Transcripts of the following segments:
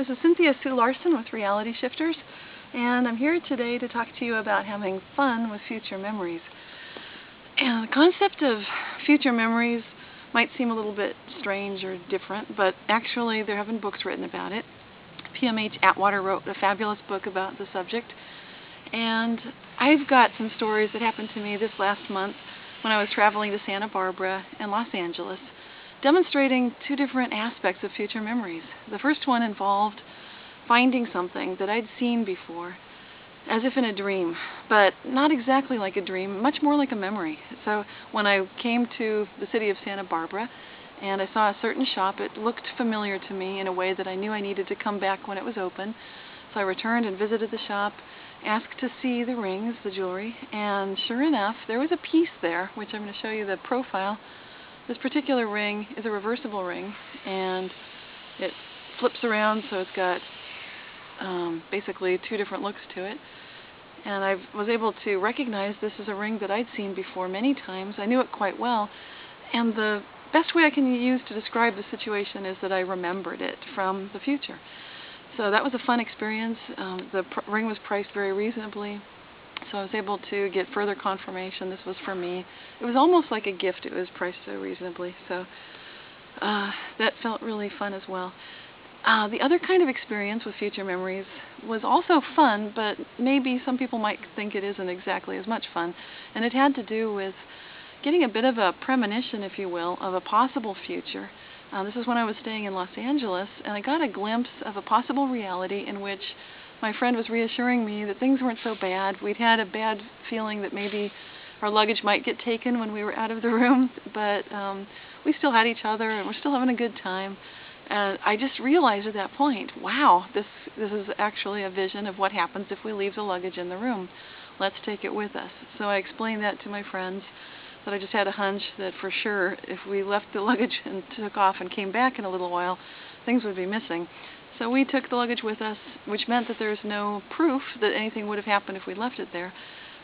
This is Cynthia Sue Larson with Reality Shifters, and I'm here today to talk to you about having fun with future memories. And the concept of future memories might seem a little bit strange or different, but actually there have been books written about it. PMH Atwater wrote a fabulous book about the subject, and I've got some stories that happened to me this last month when I was traveling to Santa Barbara and Los Angeles, demonstrating two different aspects of future memories. The first one involved finding something that I'd seen before, as if in a dream, but not exactly like a dream, much more like a memory. So when I came to the city of Santa Barbara and I saw a certain shop, it looked familiar to me in a way that I knew I needed to come back when it was open. So I returned and visited the shop, asked to see the rings, the jewelry, and sure enough, there was a piece there, which I'm going to show you the profile. This particular ring is a reversible ring, and it flips around, so it's got basically two different looks to it. And I was able to recognize this as a ring that I'd seen before many times. I knew it quite well, and the best way I can use to describe the situation is that I remembered it from the future. So that was a fun experience. The ring was priced very reasonably, so I was able to get further confirmation this was for me. It was almost like a gift. It was priced so reasonably, so that felt really fun as well. The other kind of experience with future memories was also fun, but maybe some people might think it isn't exactly as much fun, and it had to do with getting a bit of a premonition, if you will, of a possible future. This is when I was staying in Los Angeles, and I got a glimpse of a possible reality in which my friend was reassuring me that things weren't so bad. We'd had a bad feeling that maybe our luggage might get taken when we were out of the room, but we still had each other and we're still having a good time. And I just realized at that point, wow, this is actually a vision of what happens if we leave the luggage in the room. Let's take it with us. So I explained that to my friends, that I just had a hunch that for sure if we left the luggage and took off and came back in a little while, things would be missing. So we took the luggage with us, which meant that there's no proof that anything would have happened if we left it there.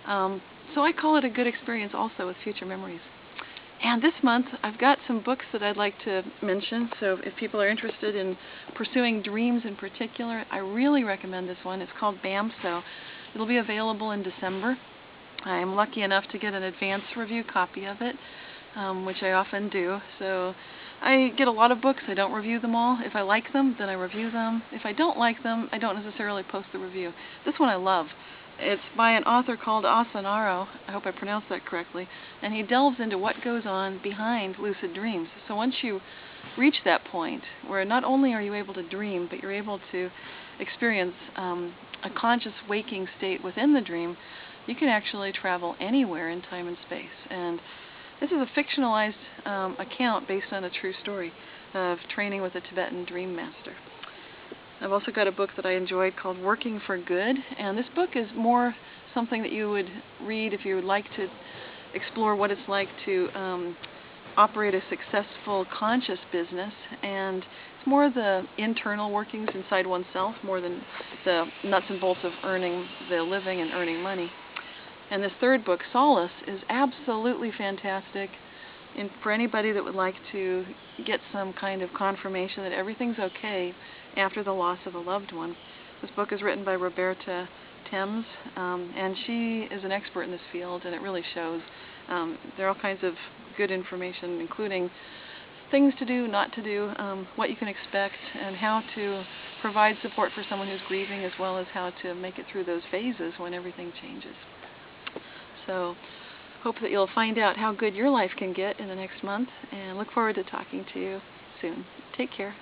So I call it a good experience also with future memories. And this month I've got some books that I'd like to mention, so if people are interested in pursuing dreams in particular, I really recommend this one. It's called BAMSO. It'll be available in December. I'm lucky enough to get an advance review copy of it, which I often do. So I get a lot of books. I don't review them all. If I like them, then I review them. If I don't like them, I don't necessarily post the review. This one I love. It's by an author called Asanaro, I hope I pronounced that correctly, and he delves into what goes on behind lucid dreams. So once you reach that point where not only are you able to dream, but you're able to experience a conscious waking state within the dream, you can actually travel anywhere in time and space. And this is a fictionalized account based on a true story of training with a Tibetan dream master. I've also got a book that I enjoyed called Working for Good, and this book is more something that you would read if you would like to explore what it's like to operate a successful conscious business, and it's more the internal workings inside oneself more than the nuts and bolts of earning the living and earning money. And this third book, Solace, is absolutely fantastic for anybody that would like to get some kind of confirmation that everything's okay after the loss of a loved one. This book is written by Roberta Thames, and she is an expert in this field, and it really shows. There are all kinds of good information, including things to do, not to do, what you can expect, and how to provide support for someone who's grieving, as well as how to make it through those phases when everything changes. So hope that you'll find out how good your life can get in the next month, and look forward to talking to you soon. Take care.